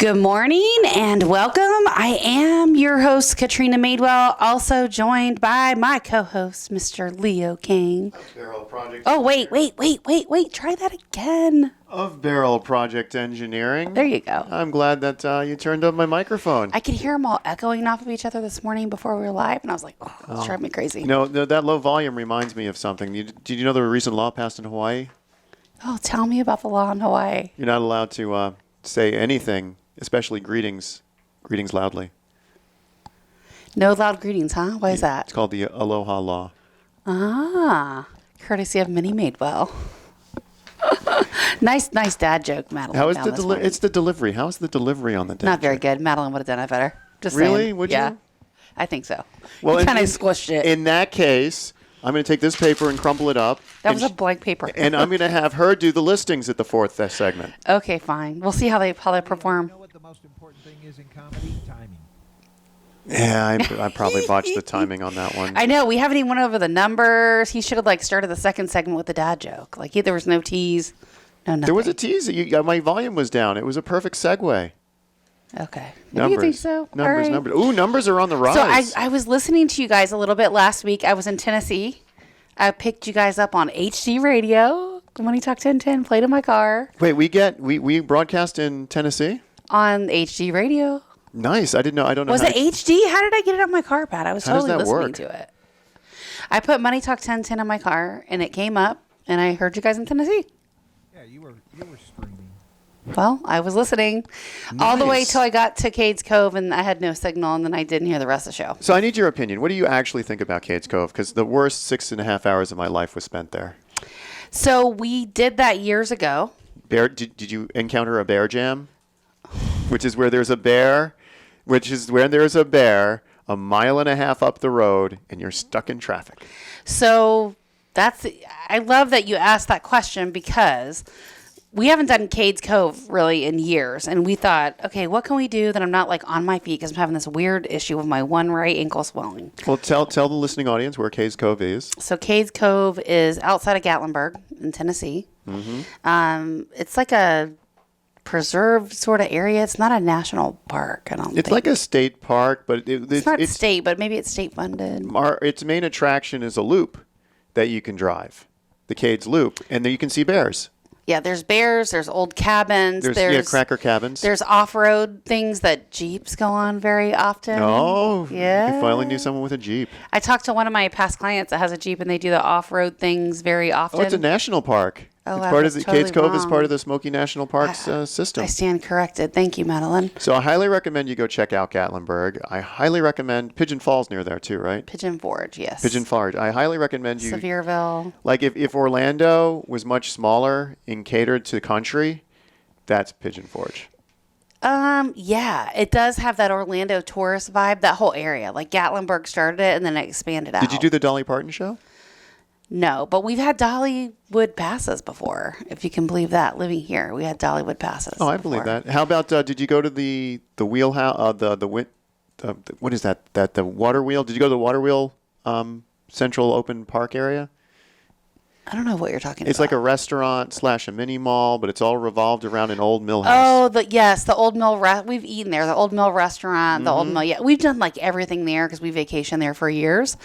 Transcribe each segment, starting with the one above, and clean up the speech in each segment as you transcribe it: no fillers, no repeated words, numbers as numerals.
Good morning and welcome. I am your host, Katrina Madewell, also joined by my co-host, Mr. Leo King. Of Beryl Project Oh, wait. Try that again. Of Beryl Project Engineering. There you go. I'm glad that you turned up my microphone. I could hear them all echoing off of each other this morning before we were live, and I was like, oh, it's driving me crazy. You know, that low volume reminds me of something. Did you know there was a recent law passed in Hawaii? Oh, tell me about the law in Hawaii. You're not allowed to say anything, especially greetings loudly. No loud greetings, huh? Why is that? It's called the Aloha Law. Ah, courtesy of Minnie Madewell. Nice dad joke, Madeline. How is it's the delivery. How is the delivery on the dad Not very joke? good. Madeline would have done it better. Just Really? saying. Would yeah. you? I think so. Well, kind of squished it. In that case, I'm going to take this paper and crumple it up. That was a blank paper. And I'm going to have her do the listings at the fourth segment. Okay, fine. We'll see how they perform. You know what the most important thing is in comedy? Timing. Yeah, I probably botched the timing on that one. I know. We haven't even went over the numbers. He should have started the second segment with the dad joke. There was no tease. No, nothing. There was a tease. My volume was down. It was a perfect segue. Okay. Numbers. You think so? Numbers, All right. numbers. Ooh, numbers are on the rise. So I was listening to you guys a little bit last week. I was in Tennessee. I picked you guys up on HD radio. Money Talk 1010 played in my car. Wait, we broadcast in Tennessee? On HD radio. Nice. I didn't know. I don't know. Was it HD? How did I get it on my car pad? I was How does totally that listening work? to it. I put Money Talk 1010 in my car, and it came up, and I heard you guys in Tennessee. Yeah, you were streaming. Well, I was listening all the way Nice. till I got to Cades Cove, and I had no signal, and then I didn't hear the rest of the show. So I need your opinion. What do you actually think about Cades Cove? Because the worst 6.5 hours of my life was spent there. So we did that years ago. Did you encounter a bear jam? Which is where there's a bear, a mile and a half up the road, and you're stuck in traffic. So I love that you asked that question because we haven't done Cades Cove really in years. And we thought, okay, what can we do that I'm not on my feet because I'm having this weird issue with my one right ankle swelling. Well, tell the listening audience where Cades Cove is. So Cades Cove is outside of Gatlinburg in Tennessee. Mm-hmm. It's like a preserved sort of area. It's not a national park, I don't think. It's like a state park, but it's not state, but maybe it's state funded. Its main attraction is a loop that you can drive, the Cades Loop, and then you can see bears. Yeah, there's bears, there's old cabins. There's cracker cabins. There's off-road things that Jeeps go on very often. Oh, yeah. You finally knew someone with a Jeep. I talked to one of my past clients that has a Jeep, and they do the off-road things very often. Oh, it's a national park. Oh, it's I part was of the totally Cades Cove is wrong. part of the Smoky National Parks system. I stand corrected. Thank you, Madeline. So I highly recommend you go check out Gatlinburg. I highly recommend Pigeon Falls near there too, right? Pigeon Forge, yes. Pigeon Forge. I highly recommend you. Sevierville. If Orlando was much smaller and catered to country, that's Pigeon Forge. Yeah, it does have that Orlando tourist vibe, that whole area. Gatlinburg started it, and then it expanded out. Did you do the Dolly Parton show? No, but we've had Dollywood passes before, if you can believe that. Living here, we had Dollywood passes. Oh, I believe that. How about did you go to the wheelhouse? What is that? The water wheel? Did you go to the water wheel central open park area? I don't know what you're talking about. It's like a restaurant / a mini mall, but it's all revolved around an old mill house. Oh, the old mill. We've eaten there. The old mill restaurant, the old mill. Yeah, we've done everything there because we vacation there for years.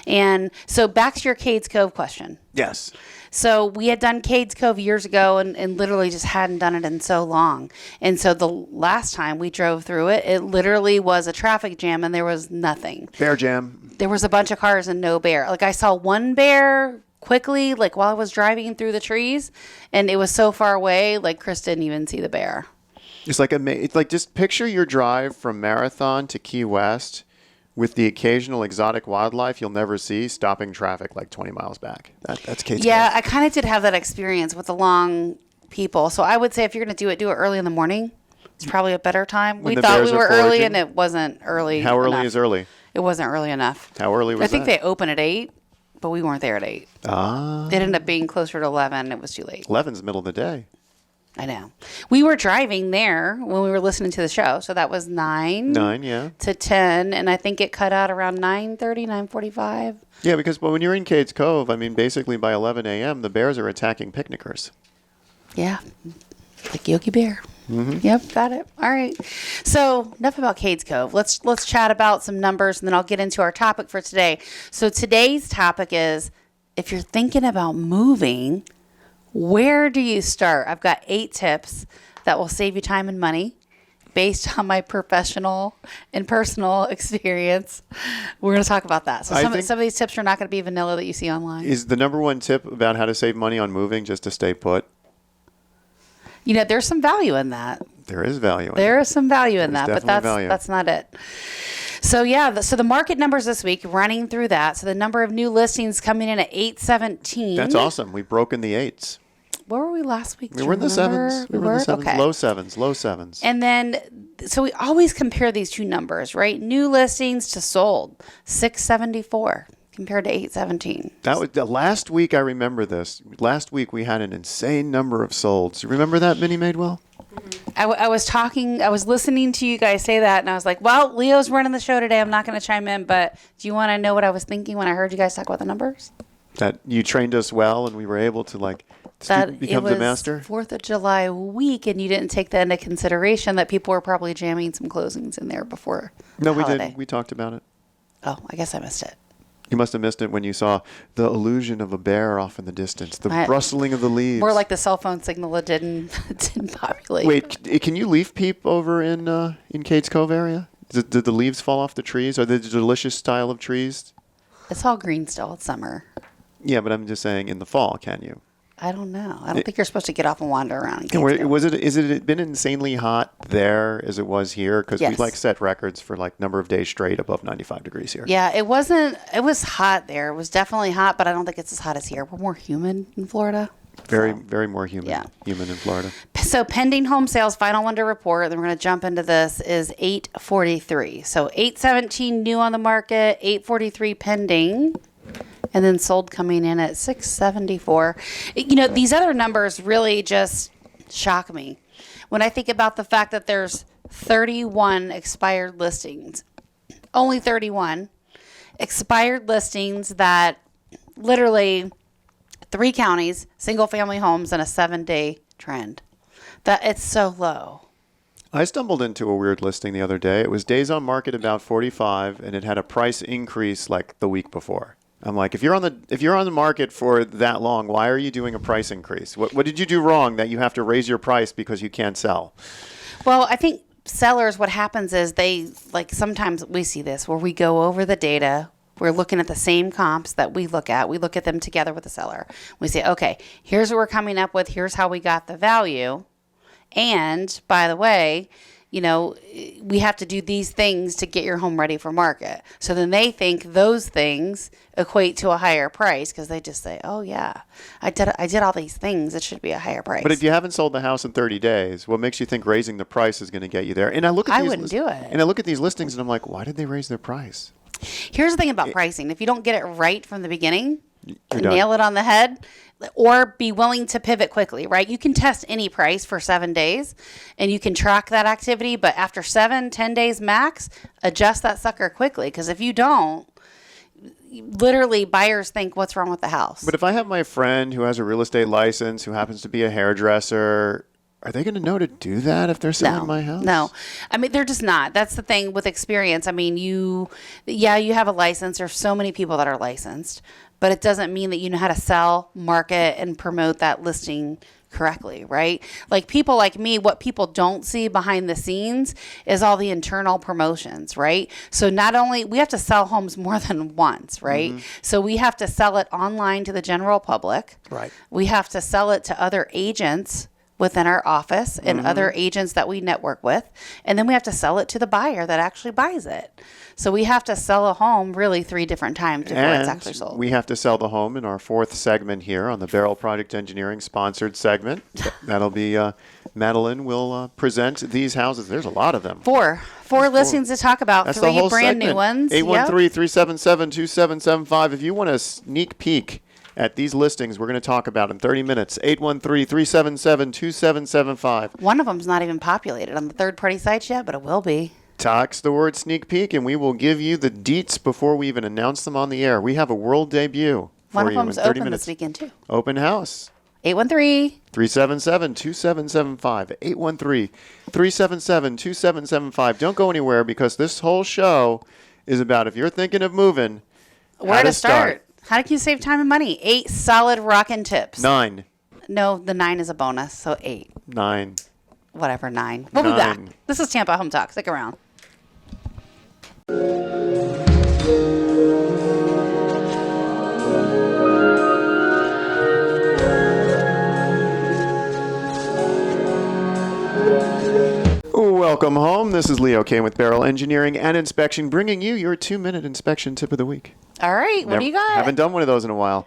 And so back to your Cades Cove question. Yes. So we had done Cades Cove years ago and literally just hadn't done it in so long. And so the last time we drove through it, it literally was a traffic jam and there was nothing. Bear jam. There was a bunch of cars and no bear. I saw one bear quickly, while I was driving through the trees, and it was so far away, Chris didn't even see the bear. It's just picture your drive from Marathon to Key West with the occasional exotic wildlife you'll never see stopping traffic 20 miles back. That's Cades Yeah, Cove. I kind of did have that experience with the long people. So I would say if you're going to do it early in the morning. It's probably a better time. When We the thought bears we are were early, foraging? and it wasn't early. How early enough. is early? It wasn't early enough. How early was I think that? they open at 8, but we weren't there at 8. Ah. It ended up being closer to 11. It was too late. 11's the middle of the day. I know. We were driving there when we were listening to the show, so that was 9 yeah. to 10, and I think it cut out around 9:30, 9:45. Yeah, because when you're in Cades Cove, basically by 11 a.m., the bears are attacking picnickers. Yeah, like Yogi Bear. Yep, got it. All right. So enough about Cades Cove. Let's chat about some numbers, and then I'll get into our topic for today. So today's topic is, if you're thinking about moving, where do you start? I've got 8 tips that will save you time and money based on my professional and personal experience. We're going to talk about that. So some of these tips are not going to be vanilla that you see online. Is the number one tip about how to save money on moving just to stay put? There's some value in that. There is value in There is some value in that, but value. that's not it. So so the market numbers this week, running through that. So the number of new listings coming in at 817. That's awesome. We've broken the 8s. Where were we last week? We were in the 7s. We were in the 7s. Okay. Low 7s. And then, so we always compare these two numbers, right? New listings to sold, 674 compared to 817. That was last week. I remember this. Last week we had an insane number of solds. You remember that, Minnie Madewell? I was listening to you guys say that, and I was like, well, Leo's running the show today. I'm not going to chime in, but do you want to know what I was thinking when I heard you guys talk about the numbers? That you trained us well, and we were able to become the master. 4th of July week, and you didn't take that into consideration that people were probably jamming some closings in there before. No, we holiday. did. We talked about it. Oh, I guess I missed it. You must have missed it when you saw the illusion of a bear off in the distance, the rustling of the leaves. More like the cell phone signal that didn't populate. Wait, can you leaf peep over in Cades Cove area? Did the leaves fall off the trees? Are they the delicious style of trees? It's all green still. It's summer. Yeah, but I'm just saying, in the fall, can you? I don't know. I don't think you're supposed to get off and wander around. Is it been insanely hot there as it was here? Because Yes. we set records for number of days straight above 95 degrees here. Yeah, it wasn't. It was hot there. It was definitely hot, but I don't think it's as hot as here. We're more humid in Florida. Very more humid. Yeah. Human in Florida. So pending home sales, final one to report, then we're going to jump into this, is 843. So 817 new on the market, 843 pending. And then sold coming in at 674. These other numbers really just shock me. When I think about the fact that there's 31 expired listings, only 31 expired listings that literally 3 counties, single family homes, and a 7-day trend. That it's so low. I stumbled into a weird listing the other day. It was days on market about 45, and it had a price increase the week before. I'm like, if you're on the market for that long, why are you doing a price increase? What did you do wrong that you have to raise your price because you can't sell? Well, I think sellers, what happens is they, sometimes we see this where we go over the data. We're looking at the same comps that we look at. We look at them together with the seller. We say, okay, here's what we're coming up with. Here's how we got the value. And by the way, we have to do these things to get your home ready for market. So then they think those things equate to a higher price because they just say, oh, yeah, I did all these things. It should be a higher price. But if you haven't sold the house in 30 days, what makes you think raising the price is going to get you there? And I wouldn't do it. And I look at these listings and I'm like, why did they raise their price? Here's the thing about pricing. If you don't get it right from the beginning, You're done. nail it on the head, or be willing to pivot quickly, right? You can test any price for 7 days and you can track that activity, but after 7-10 days max, adjust that sucker quickly. Because if you don't, literally buyers think, what's wrong with the house? But if I have my friend who has a real estate license, who happens to be a hairdresser, are they going to know to do that if they're selling my house? No. I mean, they're just not. That's the thing with experience. I mean, you have a license. There's so many people that are licensed, but it doesn't mean that you know how to sell, market, and promote that listing correctly, right? Like people like me, what people don't see behind the scenes is all the internal promotions, right? So not only, we have to sell homes more than once, right? Mm-hmm. So we have to sell it online to the general public. Right. We have to sell it to other agents within our office and other agents that we network with. And then we have to sell it to the buyer that actually buys it. So we have to sell a home really 3 different times before it's actually sold. We have to sell the home in our 4th segment here on the Beryl Project Engineering sponsored segment. That'll be Madeline will present these houses. There's a lot of them. Four listings to talk about. That's 3 brand new ones. 813-377-2775. If you want a sneak peek at these listings we're going to talk about in 30 minutes, 813-377-2775. One of them's not even populated on the third-party sites yet, but it will be. Text the word sneak peek, and we will give you the deets before we even announce them on the air. We have a world debut for One of you in them's 30 open minutes. this weekend, too. Open house. 813. 377-2775. 813-377-2775. Don't go anywhere because this whole show is about if you're thinking of moving, Where to start? How can you save time and money? 8 solid rockin' tips. 9. No, the 9 is a bonus, so 8. 9. Whatever, 9. We'll be back. This is Tampa Home Talk. Stick around. Welcome home. This is Leo Kane with Beryl Engineering and Inspection, bringing you your 2-minute inspection tip of the week. All right, what do you got? Haven't done one of those in a while.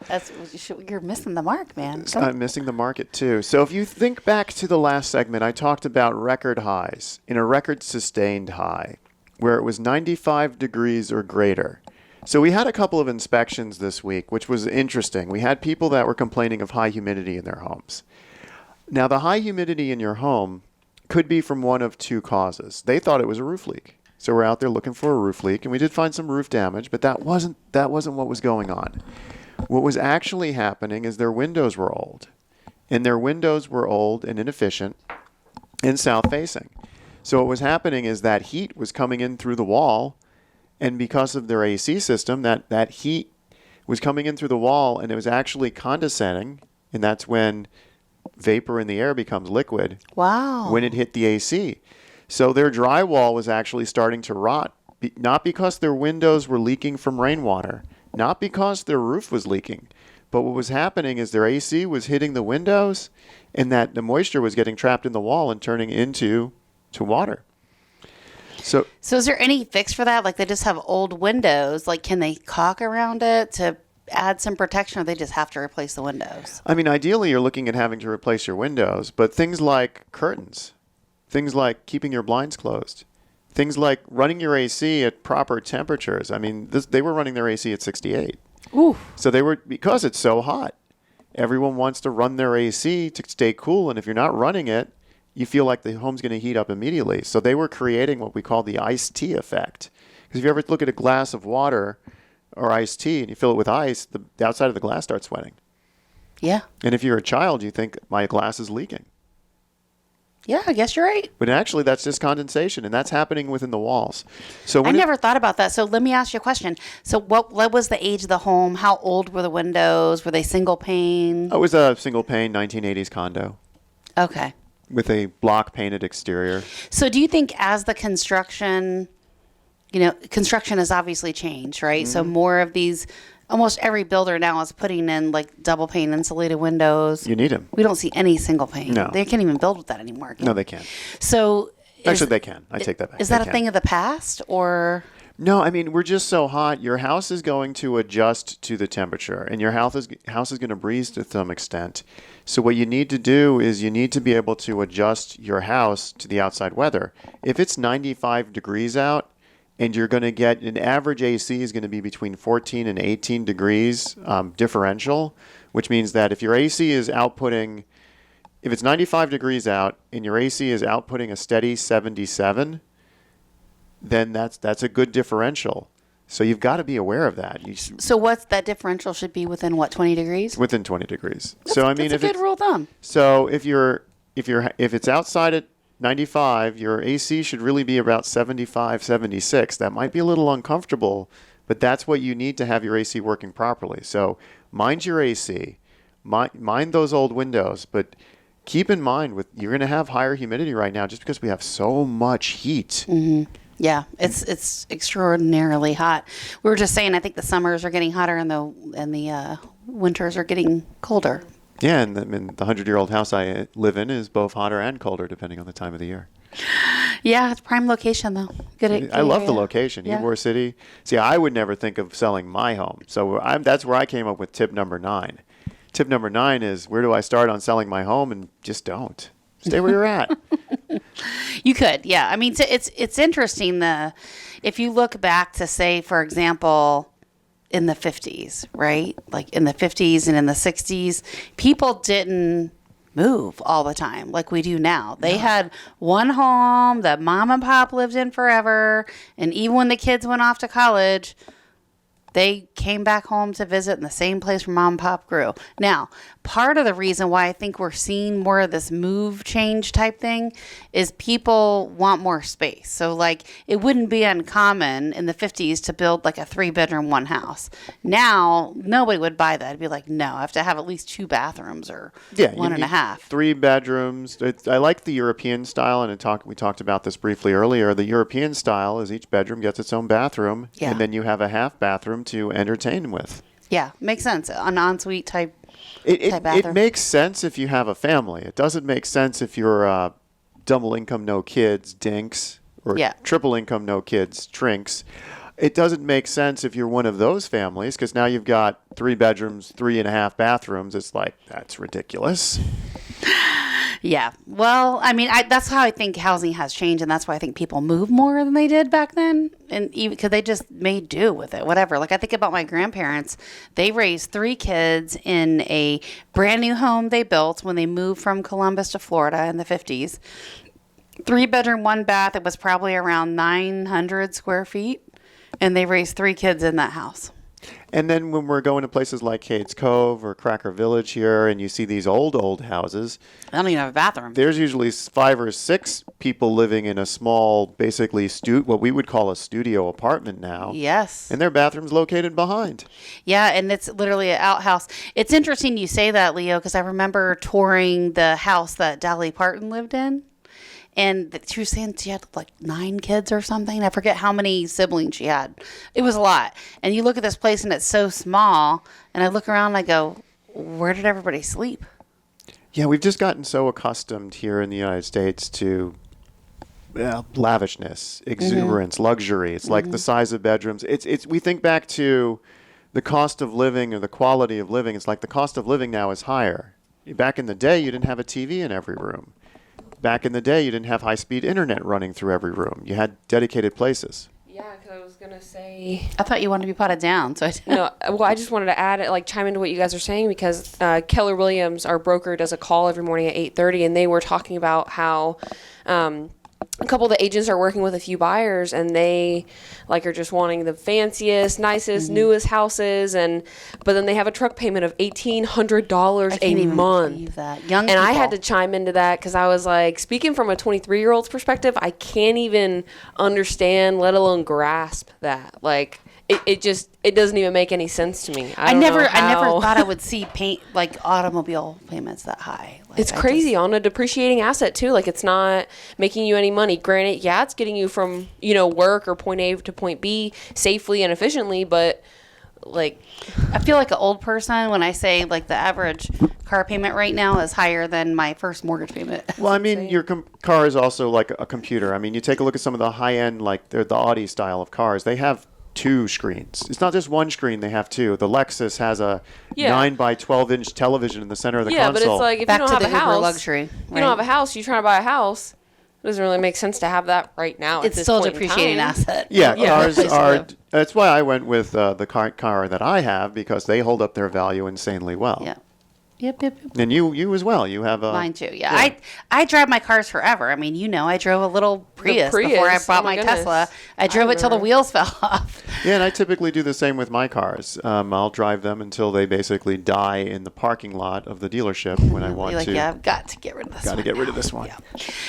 You're missing the mark, man. I'm missing the market, too. So if you think back to the last segment, I talked about record highs in a record-sustained high, where it was 95 degrees or greater. So we had a couple of inspections this week, which was interesting. We had people that were complaining of high humidity in their homes. Now, the high humidity in your home could be from one of two causes. They thought it was a roof leak. So we're out there looking for a roof leak, and we did find some roof damage, but that wasn't what was going on. What was actually happening is their windows were old. And their windows were old and inefficient and south-facing. So what was happening is that heat was coming in through the wall, and because of their AC system, that heat was coming in through the wall, and it was actually condensing, and that's when vapor in the air becomes liquid. Wow. When it hit the AC. So their drywall was actually starting to rot, not because their windows were leaking from rainwater, not because their roof was leaking, but what was happening is their AC was hitting the windows and that the moisture was getting trapped in the wall and turning into water. So is there any fix for that? Like they just have old windows, like can they caulk around it to add some protection, or they just have to replace the windows? I mean, ideally, you're looking at having to replace your windows, but things like curtains, things like keeping your blinds closed, things like running your AC at proper temperatures. I mean, they were running their AC at 68. Ooh. So because it's so hot, everyone wants to run their AC to stay cool, and if you're not running it, you feel like the home's going to heat up immediately. So they were creating what we call the iced tea effect. Because if you ever look at a glass of water or iced tea and you fill it with ice, the outside of the glass starts sweating. Yeah. And if you're a child, you think, my glass is leaking. Yeah, I guess you're right. But actually, that's just condensation, and that's happening within the walls. So I never thought about that. So let me ask you a question. So what was the age of the home? How old were the windows? Were they single pane? It was a single pane 1980s condo. Okay. With a block painted exterior. So do you think as the construction has obviously changed, right? Mm-hmm. So more of these, almost every builder now is putting in like double pane insulated windows. You need them. We don't see any single pane. No. They can't even build with that anymore. No, they can't. So actually, they can. I take that back. Is that a thing of the past, or? No, I mean, we're just so hot. Your house is going to adjust to the temperature, and your house is going to breeze to some extent. So what you need to do is you need to be able to adjust your house to the outside weather. If it's 95 degrees out, and you're going to get an average AC is going to be between 14 and 18 degrees differential, which means that if your AC is outputting, if it's 95 degrees out and your AC is outputting a steady 77, then that's a good differential. So you've got to be aware of that. So what's that differential should be within what, 20 degrees? Within 20 degrees. That's a good rule of thumb. So if it's outside at 95, your AC should really be about 75, 76. That might be a little uncomfortable, but that's what you need to have your AC working properly. So mind your AC, mind those old windows, but keep in mind you're going to have higher humidity right now just because we have so much heat. Mm-hmm. Yeah, it's extraordinarily hot. We were just saying, I think the summers are getting hotter and the winters are getting colder. Yeah, and the 100-year-old house I live in is both hotter and colder depending on the time of the year. Yeah, it's prime location though. Good I love area. the location, Yeah. Ybor City. See, I would never think of selling my home, so that's where I came up with tip number 9. Tip number 9 is, where do I start on selling my home? And just don't. Stay where you're at. You could, yeah. I mean, it's interesting. If you look back to, say, for example, in the 50s, right? Like in the 50s and in the 60s, people didn't move all the time like we do now. They had one home that mom and pop lived in forever, and even when the kids went off to college, They came back home to visit in the same place where mom and pop grew. Now, part of the reason why I think we're seeing more of this move change type thing is people want more space. So like it wouldn't be uncommon in the 50s to build like a 3-bedroom, 1 house. Now, nobody would buy that. It'd be like, no, I have to have at least 2 bathrooms or one and a half. 3 bedrooms. I like the European style, and we talked about this briefly earlier. The European style is each bedroom gets its own bathroom, and then you have a half bathroom to entertain with. Yeah, makes sense. An ensuite type It bathroom. makes sense if you have a family. It doesn't make sense if you're double income, no kids, dinks, or triple income, no kids, trinks. It doesn't make sense if you're one of those families, because now you've got 3 bedrooms, 3.5 bathrooms. It's like, that's ridiculous. Yeah. Well, I mean, that's how I think housing has changed, and that's why I think people move more than they did back then, and even because they just made do with it, whatever. Like I think about my grandparents; they raised 3 kids in a brand new home they built when they moved from Columbus to Florida in the 50s. 3-bedroom, 1 bath. It was probably around 900 square feet, and they raised 3 kids in that house. And then when we're going to places like Cades Cove or Cracker Village here, and you see these old houses, I don't even have a bathroom. There's usually 5 or 6 people living in a small, basically what we would call a studio apartment now. Yes. And their bathroom's located behind. Yeah, and it's literally an outhouse. It's interesting you say that, Leo, because I remember touring the house that Dolly Parton lived in. And she was saying she had like 9 kids or something. I forget how many siblings she had. It was a lot. And you look at this place and it's so small. And I look around and I go, where did everybody sleep? Yeah, we've just gotten so accustomed here in the United States to lavishness, exuberance, luxury. It's like the size of bedrooms. We think back to the cost of living or the quality of living. It's like the cost of living now is higher. Back in the day, you didn't have a TV in every room. Back in the day, you didn't have high-speed internet running through every room. You had dedicated places. Yeah, because I was going to say... I thought you wanted to be potted down. So No, well, I just wanted to add, chime into what you guys are saying, because Keller Williams, our broker, does a call every morning at 8:30, and they were talking about how... a couple of the agents are working with a few buyers, and they are just wanting the fanciest, nicest, newest houses, but then they have a truck payment of $1,800 a month. Believe that. Young and people. I had to chime into that because I was like, speaking from a 23-year-old's perspective, I can't even understand, let alone grasp that. Like, it doesn't even make any sense to me. I never thought I would see automobile payments that high. It's crazy on a depreciating asset too. Like, it's not making you any money. Granted, yeah, it's getting you from, work or point A to point B safely and efficiently, but I feel like an old person when I say the average car payment right now is higher than my first mortgage payment. Well, I mean, your car is also like a computer. I mean, you take a look at some of the high-end, the Audi style of cars. They have 2 screens. It's not just 1 screen, they have 2. The Lexus has a 9 by 12 inch television in the center of the console. Yeah, but it's like, if Back you don't have a house, luxury, if you don't have a house, you're trying to buy a house, it doesn't really make sense to have that right now. It's still a depreciating asset. Yeah, cars are. That's why I went with the car that I have, because they hold up their value insanely well. Yeah. Yep. And you as well. You have a... Mine too, yeah. I drive my cars forever. I mean, I drove a little Prius before I bought my Tesla. I drove it till the wheels fell off. Yeah, and I typically do the same with my cars. I'll drive them until they basically die in the parking lot of the dealership when I want to. Yeah, I've got to get rid of this one. Got to get rid of this one. Yeah.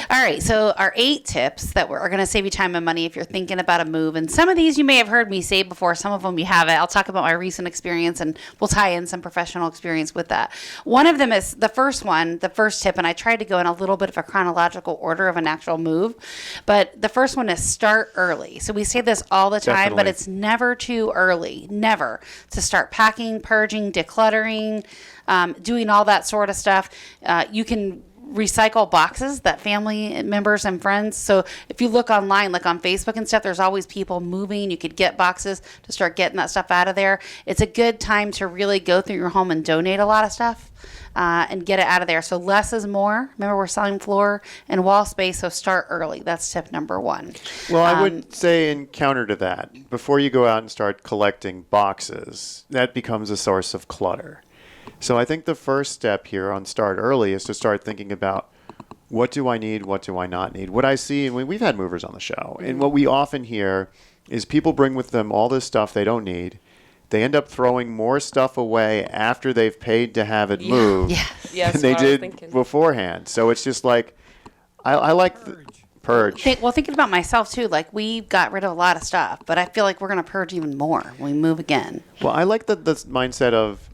All right, so our 8 tips that are going to save you time and money if you're thinking about a move. And some of these you may have heard me say before. Some of them you haven't. I'll talk about my recent experience, and we'll tie in some professional experience with that. One of them is the first tip, and I tried to go in a little bit of a chronological order of an actual move. But the first one is start early. So we say this all the time, Definitely. but it's never too early, never, to start packing, purging, decluttering, doing all that sort of stuff. You can recycle boxes that family members and friends. So if you look online, like on Facebook and stuff, there's always people moving. You could get boxes to start getting that stuff out of there. It's a good time to really go through your home and donate a lot of stuff. And get it out of there. So less is more. Remember, we're selling floor and wall space, so start early. That's tip number 1. Well, I would say in counter to that, before you go out and start collecting boxes, that becomes a source of clutter. So I think the first step here on start early is to start thinking about, what do I need, what do I not need? What I see, and we've had movers on the show, and what we often hear is people bring with them all this stuff they don't need. they end up throwing more stuff away after they've paid to have it moved Yes, than they what I was did thinking. beforehand. So it's just like, I like purge. Thinking about myself too, like we got rid of a lot of stuff, but I feel like we're going to purge even more when we move again. Well, I like the mindset of,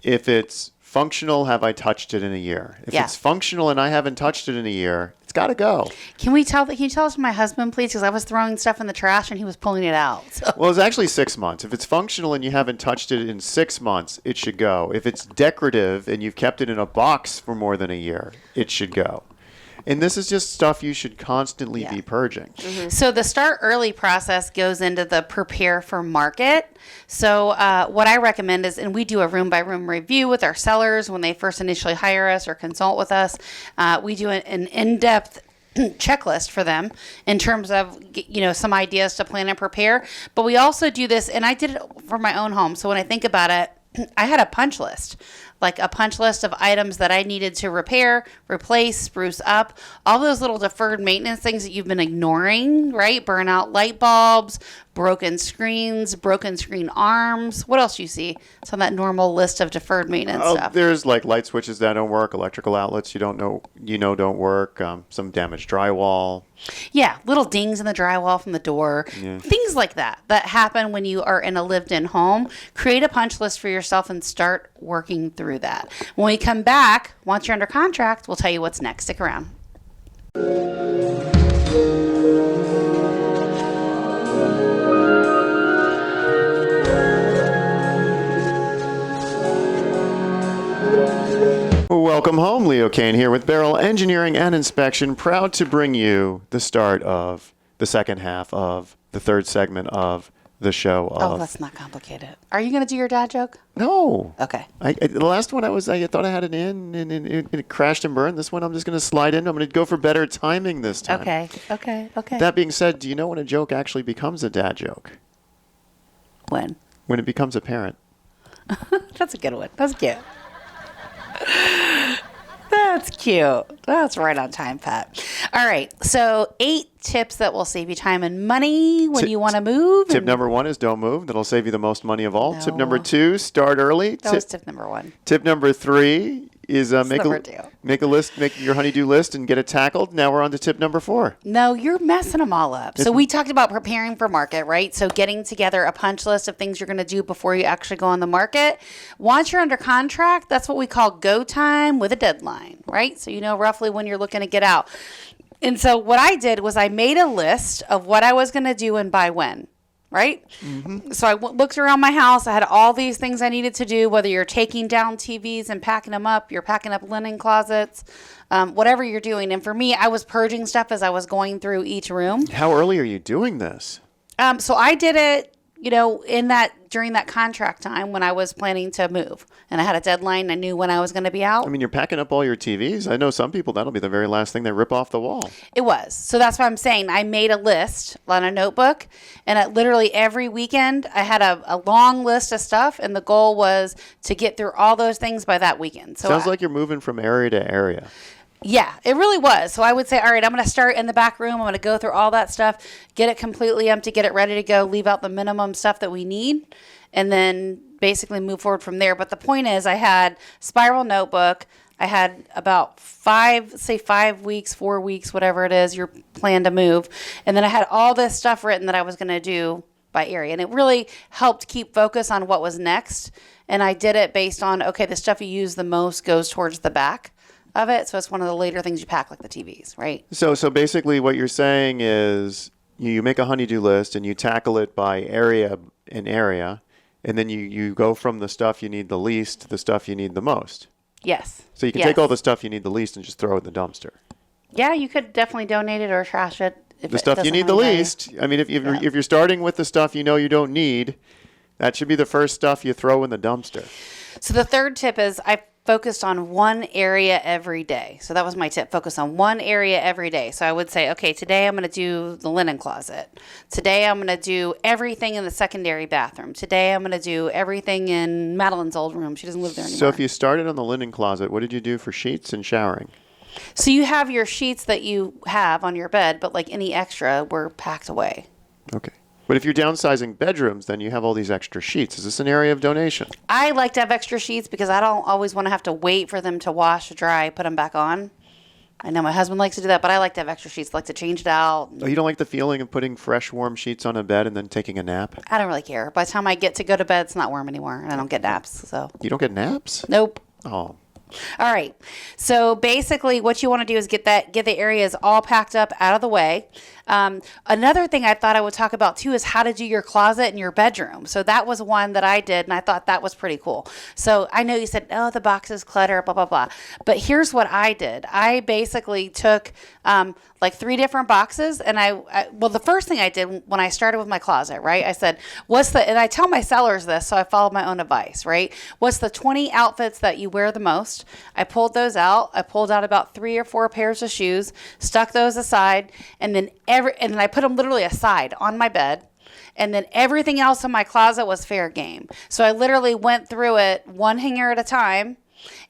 if it's functional, have I touched it in a year? If Yeah. it's functional and I haven't touched it in a year, it's got to go. Can you tell my husband, please? Because I was throwing stuff in the trash and he was pulling it out. So. Well, it's actually 6 months. If it's functional and you haven't touched it in 6 months, it should go. If it's decorative and you've kept it in a box for more than a year, it should go. And this is just stuff you should constantly be purging. So the start early process goes into the prepare for market. So what I recommend is, and we do a room by room review with our sellers when they first initially hire us or consult with us. We do an in-depth checklist for them in terms of, some ideas to plan and prepare. But we also do this, and I did it for my own home. So when I think about it, I had a punch list. Like a punch list of items that I needed to repair, replace, spruce up, all those little deferred maintenance things that you've been ignoring, right? Burnout light bulbs, broken screens, broken screen arms. What else you see? It's on that normal list of deferred maintenance stuff. There's like light switches that don't work, electrical outlets don't work, some damaged drywall. Yeah, little dings in the drywall from the door. Yeah. Things like that happen when you are in a lived-in home. Create a punch list for yourself and start working through that. When we come back, once you're under contract, we'll tell you what's next. Stick around. Welcome home, Leo Kane here with Beryl Engineering and Inspection, proud to bring you the start of the second half of the third segment of the show. Oh, that's not complicated. Are you going to do your dad joke? No. Okay. The last one I thought I had it in, and it crashed and burned. This one I'm just going to slide in. I'm going to go for better timing this time. Okay. That being said, do you know when a joke actually becomes a dad joke? When? When it becomes apparent. That's a good one. That's cute. That's cute. That's right on time, Pat. All right. So 8 tips that will save you time and money when you want to move. Tip number 1 is don't move. That'll save you the most money of all. No. Tip number 2, start early. That was tip number 1. Tip number 3 is make a list, make your honey-do list and get it tackled. Now we're on to tip number 4. No, you're messing them all up. So we talked about preparing for market, right? So getting together a punch list of things you're going to do before you actually go on the market. Once you're under contract, that's what we call go time with a deadline, right? So you know roughly when you're looking to get out. And so what I did was I made a list of what I was going to do and by when. Right? Mm-hmm. So I looked around my house. I had all these things I needed to do, whether you're taking down TVs and packing them up, you're packing up linen closets, whatever you're doing. And for me, I was purging stuff as I was going through each room. How early are you doing this? So I did it, during that contract time when I was planning to move. And I had a deadline. I knew when I was going to be out. I mean, you're packing up all your TVs. I know some people, that'll be the very last thing they rip off the wall. It was. So that's what I'm saying. I made a list on a notebook, and literally every weekend I had a long list of stuff, and the goal was to get through all those things by that weekend. So Sounds like you're moving from area to area. Yeah, it really was. So I would say, all right, I'm going to start in the back room. I'm going to go through all that stuff, get it completely empty, get it ready to go, leave out the minimum stuff that we need, and then basically move forward from there. But the point is, I had spiral notebook. I had about 5 weeks, 4 weeks, whatever it is, your plan to move. And then I had all this stuff written that I was going to do by area. And it really helped keep focus on what was next. And I did it based on, okay, the stuff you use the most goes towards the back of it. So it's one of the later things you pack, like the TVs, right? So basically what you're saying is you make a honey-do list and you tackle it by area, and then you go from the stuff you need the least to the stuff you need the most. Yes. So you can take all the stuff you need the least and just throw it in the dumpster. Yeah, you could definitely donate it or trash it. The stuff you need the least. I mean, if you're starting with the stuff you know you don't need, that should be the first stuff you throw in the dumpster. So the third tip is I focused on one area every day. So that was my tip, focus on one area every day. So I would say, okay, today I'm going to do the linen closet. Today I'm going to do everything in the secondary bathroom. Today I'm going to do everything in Madeline's old room. She doesn't live there anymore. So if you started on the linen closet, what did you do for sheets and showering? So you have your sheets that you have on your bed, but like any extra were packed away. Okay. But if you're downsizing bedrooms, then you have all these extra sheets. Is this an area of donation? I like to have extra sheets because I don't always want to have to wait for them to wash, dry, put them back on. I know my husband likes to do that, but I like to have extra sheets. I like to change it out. Oh, you don't like the feeling of putting fresh, warm sheets on a bed and then taking a nap? I don't really care. By the time I get to go to bed, it's not warm anymore, and I don't get naps. So You don't get naps? nope. Oh. All right. So basically what you want to do is get the areas all packed up out of the way. Another thing I thought I would talk about too is how to do your closet and your bedroom. So that was one that I did, and I thought that was pretty cool. So I know you said, oh, the boxes clutter, blah, blah, blah. But here's what I did. I basically took like 3 different boxes, and well, the first thing I did when I started with my closet, right, I said, and I tell my sellers this, so I follow my own advice, right? What's the 20 outfits that you wear the most? I pulled those out. I pulled out about 3 or 4 pairs of shoes, stuck those aside, and then I put them literally aside on my bed. And then everything else in my closet was fair game. So I literally went through it one hanger at a time.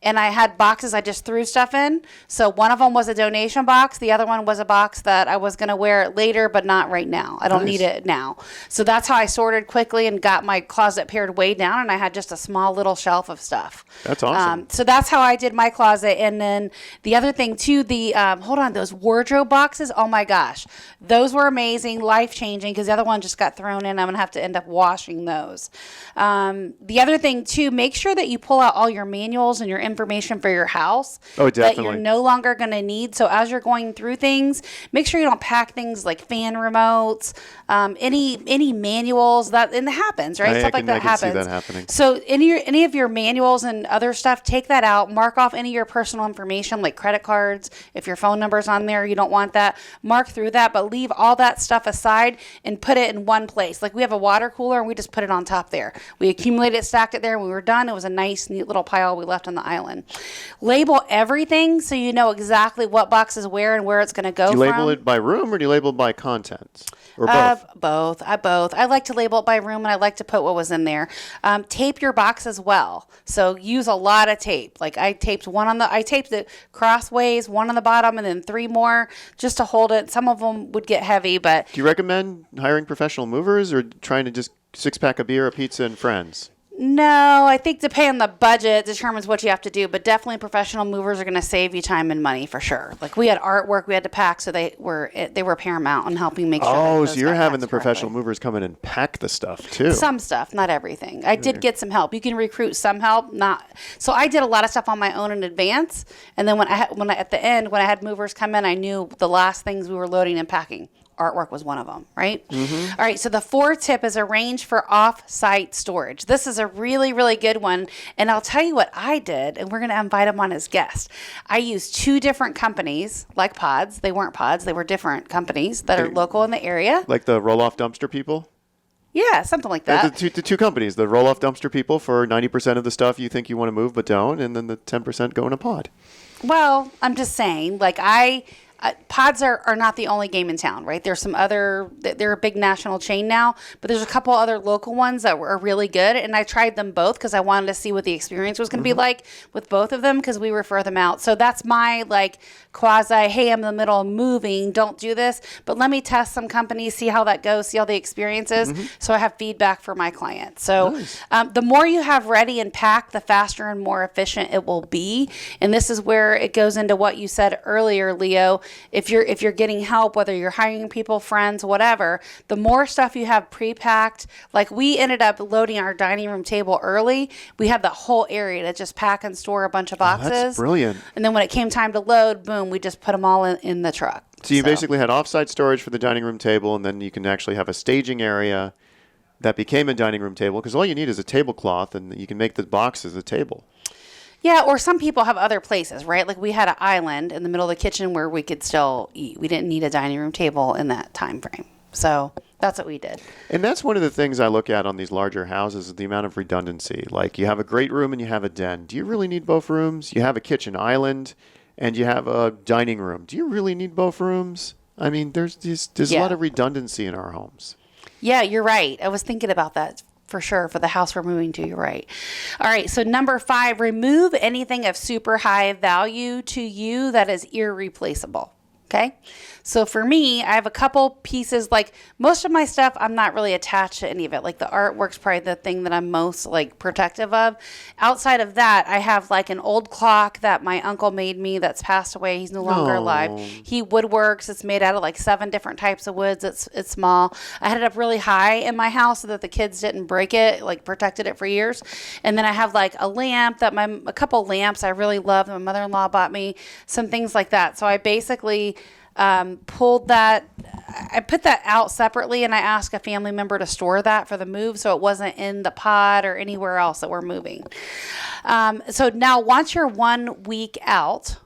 And I had boxes I just threw stuff in. So one of them was a donation box. The other one was a box that I was going to wear it later, but not right now. I don't need it now. So that's how I sorted quickly and got my closet pared way down. And I had just a small little shelf of stuff. That's awesome. So that's how I did my closet. And then the other thing too, those wardrobe boxes. Oh my gosh. Those were amazing, life-changing, because the other one just got thrown in. I'm going to have to end up washing those. The other thing too, make sure that you pull out all your manuals and your information for your house. Oh, definitely. That you're no longer going to need. So as you're going through things, make sure you don't pack things like fan remotes, any manuals and it happens, right? Stuff like that happens. I can see that happening. So any of your manuals and other stuff, take that out. Mark off any of your personal information like credit cards. If your phone number's on there, you don't want that. Mark through that, but leave all that stuff aside and put it in one place. Like we have a water cooler and we just put it on top there. We accumulated, stacked it there. When we were done, it was a nice, neat little pile we left on the island. Label everything so you know exactly what box is where and where it's going to go. Do you label it by room or do you label it by contents? Or both? Both. I like to label it by room and I like to put what was in there. Tape your box as well. So use a lot of tape. Like I taped it crossways, one on the bottom and then 3 more just to hold it. Some of them would get heavy, but. Do you recommend hiring professional movers or trying to just 6-pack a beer, a pizza, and friends? No, I think depending on the budget determines what you have to do, but definitely professional movers are going to save you time and money for sure. Like we had artwork we had to pack, so they were paramount in helping make sure. Oh, so you're having the professional movers come in and pack the stuff too. Some stuff, not everything. I did get some help. You can recruit some help, not. So I did a lot of stuff on my own in advance, and then at the end when I had movers come in, I knew the last things we were loading and packing. Artwork was one of them, right? Mm-hmm. All right, so the 4th tip is arrange for off-site storage. This is a really, really good one, and I'll tell you what I did, and we're going to invite him on as guest. I used 2 different companies, like Pods. They weren't Pods. They were different companies that are local in the area. Like the roll-off dumpster people? Yeah, something like that. The 2 companies, the roll-off dumpster people for 90% of the stuff you think you want to move but don't, and then the 10% go in a pod. Well, I'm just saying, like Pods are not the only game in town, right? There's some other, they're a big national chain now, but there's a couple other local ones that are really good. And I tried them both because I wanted to see what the experience was going to be like with both of them because we refer them out. So that's my quasi, hey, I'm in the middle of moving, don't do this, but let me test some companies, see how that goes, see how the experience is. So I have feedback for my clients. So nice. The more you have ready and packed, the faster and more efficient it will be. And this is where it goes into what you said earlier, Leo. If you're getting help, whether you're hiring people, friends, whatever, the more stuff you have pre-packed, like we ended up loading our dining room table early. We had the whole area to just pack and store a bunch of boxes. That's brilliant. And then when it came time to load, boom, we just put them all in the truck. So you basically had off-site storage for the dining room table, and then you can actually have a staging area that became a dining room table because all you need is a tablecloth, and you can make the boxes a table. Yeah, or some people have other places, right? Like we had an island in the middle of the kitchen where we could still eat. We didn't need a dining room table in that time frame. So that's what we did. And that's one of the things I look at on these larger houses is the amount of redundancy. Like you have a great room and you have a den. Do you really need both rooms? You have a kitchen island and you have a dining room. Do you really need both rooms? I mean, there's a lot of redundancy in our homes. Yeah, you're right. I was thinking about that. For sure, for the house we're moving to, you're right. All right, so number 5, remove anything of super high value to you that is irreplaceable. Okay. So for me, I have a couple pieces, like most of my stuff, I'm not really attached to any of it. Like the artwork's probably the thing that I'm most like protective of. Outside of that, I have like an old clock that my uncle made me that's passed away. He's no longer alive. He woodworks. It's made out of like 7 different types of woods. It's small. I had it up really high in my house so that the kids didn't break it, like protected it for years. And then I have like a lamp a couple lamps I really love that my mother-in-law bought me, some things like that. So I basically pulled that. I put that out separately, and I asked a family member to store that for the move, so it wasn't in the pod or anywhere else that we're moving. So now, once you're 1 week out.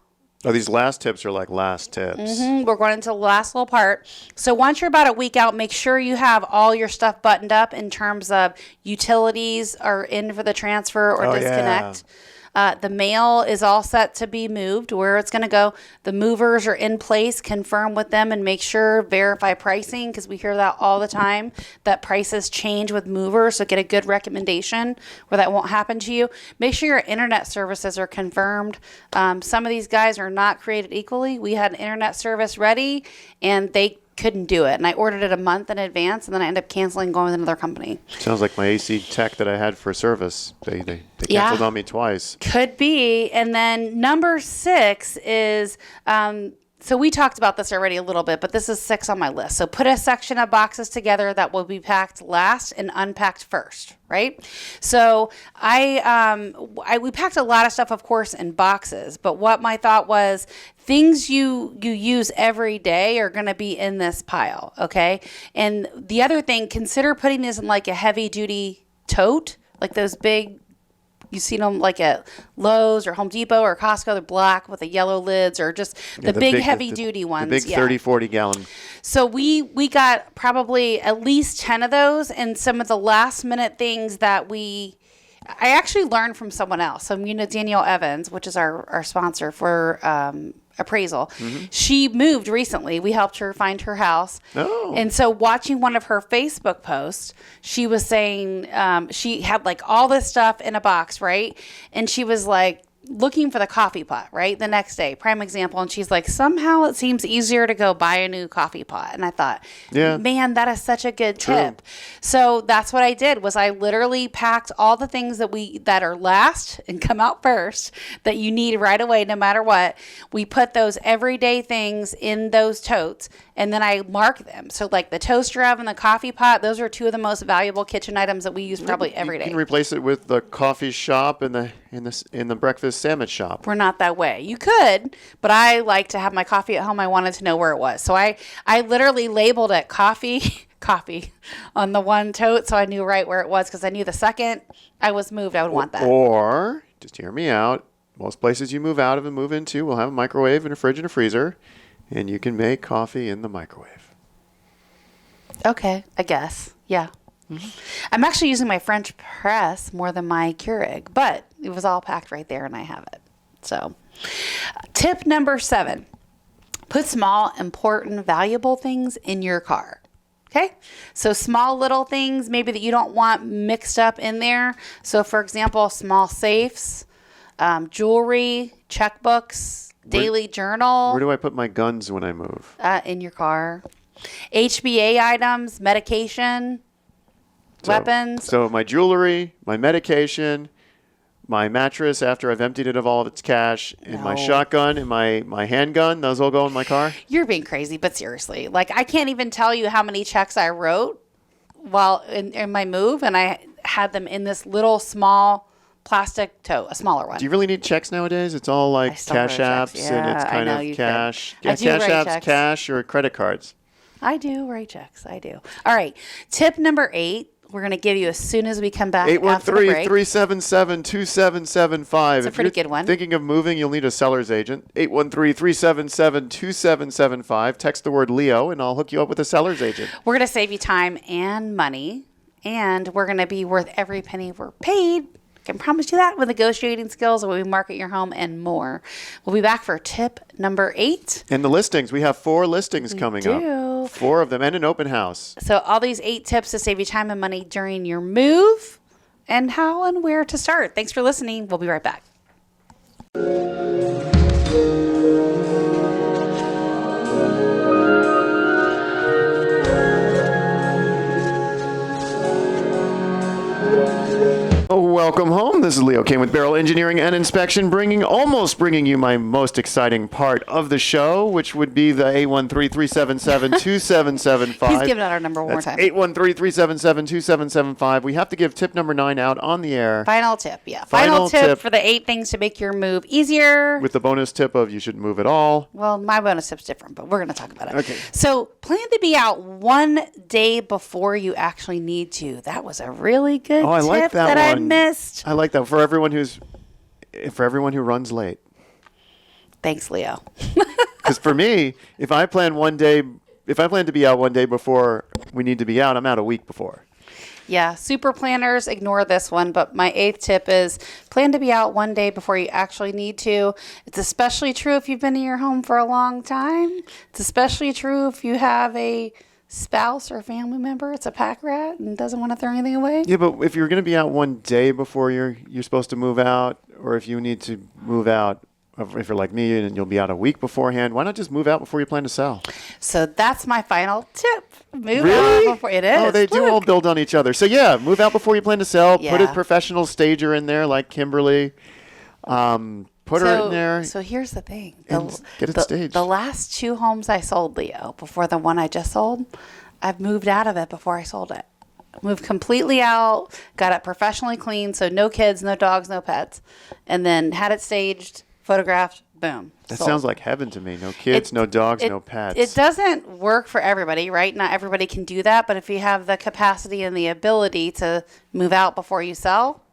Oh, these last tips are like last tips. We're going into the last little part. So once you're about a week out, make sure you have all your stuff buttoned up in terms of utilities are in for the transfer or disconnect. Yeah. The mail is all set to be moved, where it's going to go. The movers are in place. Confirm with them and make sure, verify pricing, because we hear that all the time, that prices change with movers. So get a good recommendation where that won't happen to you. Make sure your internet services are confirmed. Some of these guys are not created equally. We had an internet service ready, and they couldn't do it, and I ordered it a month in advance, and then I ended up canceling and going with another company. Sounds like my AC tech that I had for service. They canceled on me twice. Could be. And then number 6 is so we talked about this already a little bit, but this is 6 on my list. So put a section of boxes together that will be packed last and unpacked first, right? So we packed a lot of stuff, of course, in boxes, but what my thought was, things you use every day are going to be in this pile, okay? And the other thing, consider putting this in like a heavy duty tote, like those big, you've seen them like at Lowe's or Home Depot or Costco. They're black with the yellow lids, or just the big heavy-duty ones. The big 30, 40-gallon. So we got probably at least 10 of those, and some of the last-minute things that I actually learned from someone else. So, Danielle Evans, which is our sponsor for appraisal. Mm-hmm. She moved recently. We helped her find her house. Oh. And so watching one of her Facebook posts, she was saying she had like all this stuff in a box, right? And she was like looking for the coffee pot, right? The next day, prime example. And she's like, somehow it seems easier to go buy a new coffee pot. And I thought, man, that is such a good tip. So that's what I did, was I literally packed all the things that are last and come out first that you need right away, no matter what. We put those everyday things in those totes, and then I mark them. So like the toaster oven, the coffee pot, those are 2 of the most valuable kitchen items that we use probably every day. You can replace it with the coffee shop and the breakfast sandwich shop. We're not that way. You could, but I like to have my coffee at home. I wanted to know where it was. So I literally labeled it coffee on the one tote, so I knew right where it was, because I knew the second I was moved, I would want that. Or, just hear me out, most places you move out of and move into will have a microwave and a fridge and a freezer, and you can make coffee in the microwave. Okay, I guess. Yeah. Mm-hmm. I'm actually using my French press more than my Keurig, but it was all packed right there and I have it. So, tip number 7, put small, important, valuable things in your car. Okay? So small little things maybe that you don't want mixed up in there. So for example, small safes, jewelry, checkbooks, daily journal. Where do I put my guns when I move? In your car. HBA items, medication, weapons. So my jewelry, my medication, my mattress after I've emptied it of all of its cash, and my shotgun and my handgun, those all go in my car? You're being crazy, but seriously. Like, I can't even tell you how many checks I wrote while in my move, and I had them in this little small plastic tote, a smaller one. Do you really need checks nowadays? It's all like cash apps, and it's kind of cash. Yeah, cash apps, checks. Cash, or credit cards. I do write checks. I do. All right. Tip number 8. We're going to give you as soon as we come back. 813-377-2775. It's a pretty good one. Thinking of moving, you'll need a seller's agent. 813-377-2775. Text the word Leo, and I'll hook you up with a seller's agent. We're going to save you time and money, and we're going to be worth every penny we're paid. I can promise you that, with negotiating skills, the way we market your home, and more. We'll be back for tip number 8. And the listings. We have 4 listings coming up. 4 of them, and an open house. So all these 8 tips to save you time and money during your move, and how and where to start. Thanks for listening. We'll be right back. Welcome home. This is Leo Kane with Beryl Engineering and Inspection, bringing you my most exciting part of the show, which would be the 813-377-2775. He's giving out our number one more time. 813-377-2775. We have to give tip number 9 out on the air. Final tip, yeah. Final tip for the 8 things to make your move easier. With the bonus tip of you shouldn't move at all. Well, my bonus tip's different, but we're going to talk about it. Okay. So plan to be out 1 day before you actually need to. That was a really good I tip like that I one. missed. I like that for everyone who runs late. Thanks, Leo. Because for me, if I plan to be out 1 day before we need to be out, I'm out a week before. Yeah, super planners, ignore this one, but my 8th tip is plan to be out 1 day before you actually need to. It's especially true if you've been in your home for a long time. It's especially true if you have a spouse or family member, it's a pack rat and doesn't want to throw anything away. Yeah, but if you're going to be out 1 day before you're supposed to move out, or if you need to move out, if you're like me and you'll be out a week beforehand, why not just move out before you plan to sell? So that's my final tip. Move Really? out before it is. Oh, they do all build on each other. So yeah, move out before you plan to sell. Put a Yeah. professional stager in there like Kimberly. Put her in there. So here's the thing. And get it staged. The last 2 homes I sold, Leo, before the one I just sold, I've moved out of it before I sold it. Moved completely out, got it professionally cleaned, so no kids, no dogs, no pets, and then had it staged, photographed, boom. That sold. sounds like heaven to me. No kids, no dogs, no pets. It doesn't work for everybody, right? Not everybody can do that, but if you have the capacity and the ability to move out before you sell,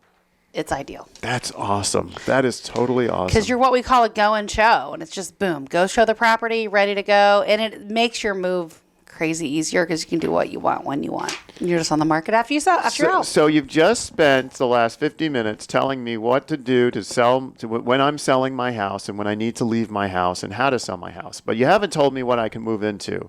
it's ideal. That's awesome. That is totally awesome. Because you're what we call a go and show, and it's just boom, go show the property, ready to go, and it makes your move crazy easier because you can do what you want when you want. You're just on the market after you sell. After you're out. So you've just spent the last 50 minutes telling me what to do to sell when I'm selling my house and when I need to leave my house and how to sell my house. But you haven't told me what I can move into.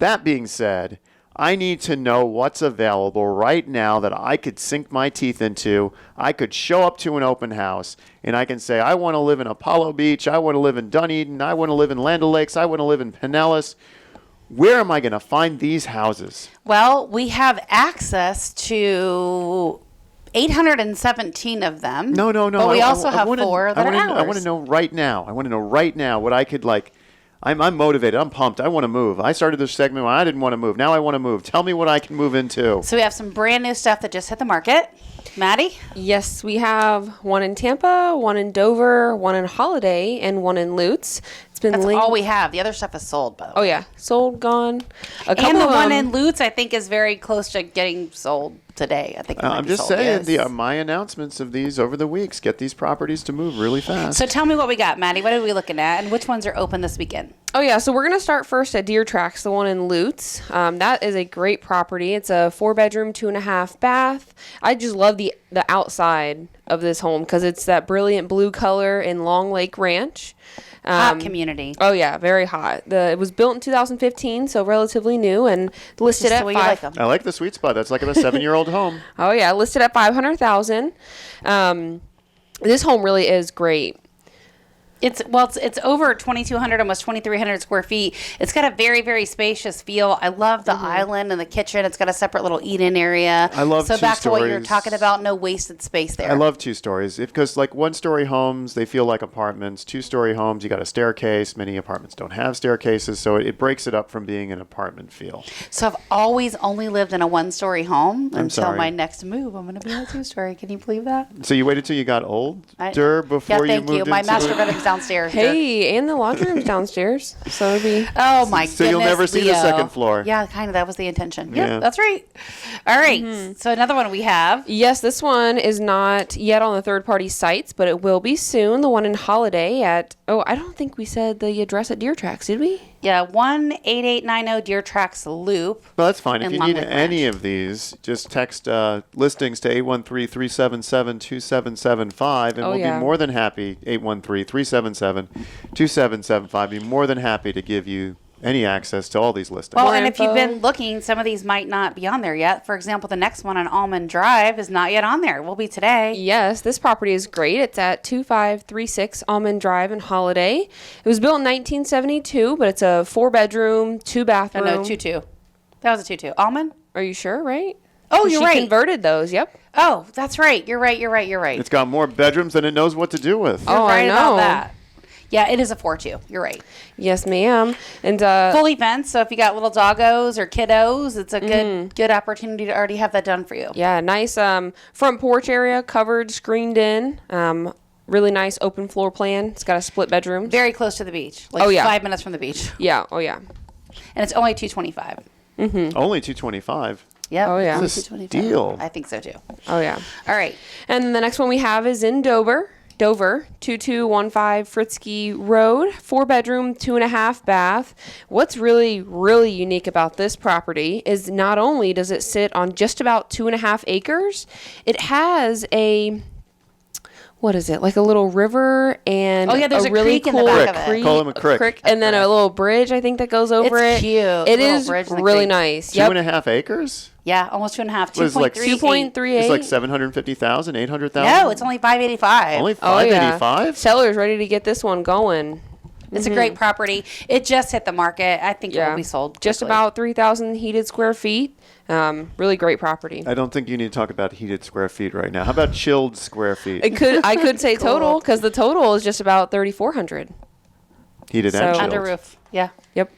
That being said, I need to know what's available right now that I could sink my teeth into. I could show up to an open house and I can say, I want to live in Apollo Beach. I want to live in Dunedin. I want to live in Land O'Lakes. I want to live in Pinellas. Where am I going to find these houses? Well, we have access to 817 of them. No. But we also have 4 that are ours. I want to know right now. I want to know right now what I could like. I'm motivated. I'm pumped. I want to move. I started this segment when I didn't want to move. Now I want to move. Tell me what I can move into. So we have some brand new stuff that just hit the market. Maddie? Yes, we have one in Tampa, one in Dover, one in Holiday, and one in Lutz. It's been That's all we have. The other stuff is sold, by the way. Oh yeah, sold, gone. A couple And the of one them- in Lutz, I think, is very close to getting sold today. I think it might I'm be just sold, saying yes. my announcements of these over the weeks get these properties to move really fast. So tell me what we got, Maddie. What are we looking at, and which ones are open this weekend? Oh yeah, so we're gonna start first at Deer Tracks, the one in Lutz. That is a great property. It's a 4-bedroom, 2.5 bath. I just love the outside of this home because it's that brilliant blue color in Long Lake Ranch. Hot community. Oh yeah, very hot. It was built in 2015, so relatively new, and listed Just at the way you like them. I like the sweet spot. That's like a 7-year-old home. Oh yeah, listed at $500,000. This home really is great. It's over 2,200, almost 2,300 square feet. It's got a very, very spacious feel. I love the island and the kitchen. It's got a separate little eat-in area. I love So two back to what you were stories. talking about, no wasted space there. I love 2 stories because like 1-story homes, they feel like apartments. 2-story homes, you got a staircase. Many apartments don't have staircases, so it breaks it up from being an apartment feel. So I've always only lived in a 1-story home until sorry. my next move. I'm going to be in a 2-story. Can you believe that? So you waited till you got older before you thank moved you. My into master it? bedroom's downstairs. Hey, and the laundry room's downstairs, so it'd be. Oh my goodness. So you'll never see the Leo. second floor. Yeah, kind of. That was the intention. Yeah. Yeah, that's right. All right. So another one we have. Yes, this one is not yet on the third-party sites, but it will be soon. The one in Holiday at. Oh, I don't think we said the address at Deer Tracks, did we? Yeah, 18890 Deer Tracks Loop. Well, that's fine. If in you Long need Lake any Ranch. of these, just text listings to 813-377-2775, and Oh, we'll yeah. be more than happy, 813-377-2775, be more than happy to give you any access to all these listings. Well, More and if you've info. been looking, some of these might not be on there yet. For example, the next one on Almond Drive is not yet on there. It will be today. Yes, this property is great. It's at 2536 Almond Drive in Holiday. It was built in 1972, but it's a 4-bedroom, 2-bathroom. Oh, no, 2-2. That was a 2-2. Almond? Are you sure, right? Oh, you're She right. converted those, yep. Oh, that's right. You're right. It's got more bedrooms than it knows what to do with. Oh, You're right I about know. that. Yeah, it is a 4-2. You're right. Yes, ma'am. And Fully fenced, so if you got little doggos or kiddos, it's a good opportunity to already have that done for you. yeah, nice front porch area, covered, screened in. Really nice open floor plan. It's got a split bedroom. Very close to the beach. Like Oh, yeah. 5 minutes from the beach. Yeah. Oh yeah. And it's only $225. Only $225. Yep. Oh, yeah. only This is a $225. steal. I think so too. Oh yeah. All right. And the next one we have is in Dover, 2215 Fritzky Road, 4-bedroom, 2.5 bath. What's really, really unique about this property is not only does it sit on just about 2.5 acres, it has a, what is it, like a little river and Oh, yeah, there's a really creek in the cool back of it. creek, Call him a creek. and then a little bridge I think that goes over It's it. cute. It Little is bridge in the really creek. nice. 2.5 acres? Yeah, almost 2.5. What is it, like 2.38. 2.38. It's like 750,000, 800,000? No, it's only 585. Only Oh, yeah. 585? Seller's ready to get this one going. It's a great property. It just hit the market. I think it will be sold Just quickly. about 3,000 heated square feet. Really great property. I don't think you need to talk about heated square feet right now. How about chilled square feet? I could say total because the total is just about 3,400. Heated So- and chilled. Under roof. Yeah. Yep.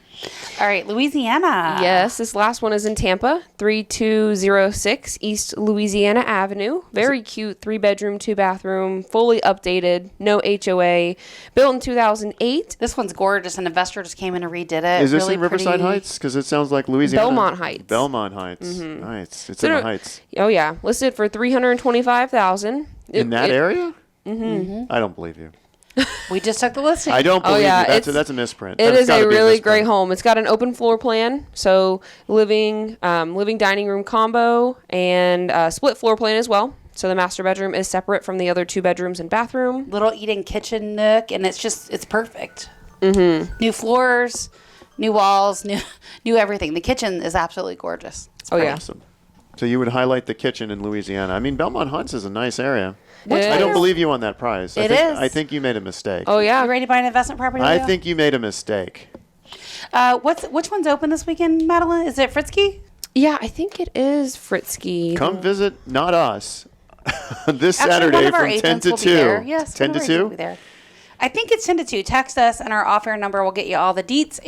All right, Louisiana. Yes, this last one is in Tampa, 3206 East Louisiana Avenue. Very cute, 3-bedroom, 2-bathroom, fully updated, no HOA, built in 2008. This one's gorgeous. An investor just came in and redid it. Is this really in Riverside pretty. Heights? Because it sounds like Louisiana. Belmont Heights. Belmont Heights. Nice. It's So in the no- Heights. Oh yeah, listed for 325,000. In that area? I don't believe you. We just took the listing. I don't believe yeah, you. That's a, it's- that's a misprint. It That's is gotta a be really misprint. great home. It's got an open floor plan, so living dining room combo and split floor plan as well. So the master bedroom is separate from the other 2 bedrooms and bathroom. Little eating kitchen nook, and it's perfect. Mm-hmm. New floors, new walls, new everything. The kitchen is absolutely gorgeous. It's Oh yeah, Awesome. So you would highlight the kitchen in Louisiana. I mean, Belmont Heights is a nice area. It I don't is. believe you on that price. It think, is. I think you made a mistake. Oh yeah. You ready to buy an investment property? I Leo? think you made a mistake. Which one's open this weekend, Madeline? Is it Fritzky? Yeah, I think it is Fritzky. Come visit, not us, this Actually, Saturday one of our from 10 agents to will be 2. there. Yes, 10 one to of our agents will 2? be there. I think it's 10 to 2. Text us, and our off-air number will get you all the deets.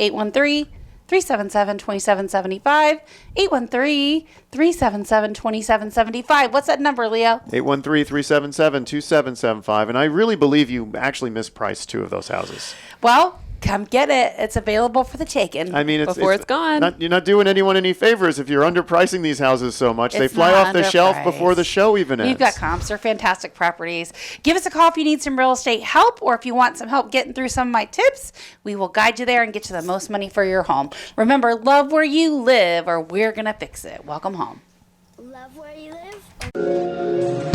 813-377-2775. 813-377-2775. What's that number, Leo? 813-377-2775. And I really believe you actually mispriced 2 of those houses. Well, come get it. It's available for the taking. I mean, Before it's gone. You're not doing anyone any favors if you're underpricing these houses so much. They It's fly not off the shelf before underpriced. the show even ends. You've got comps. They're fantastic properties. Give us a call if you need some real estate help or if you want some help getting through some of my tips. We will guide you there and get you the most money for your home. Remember, love where you live or we're going to fix it. Welcome home. Love where you live?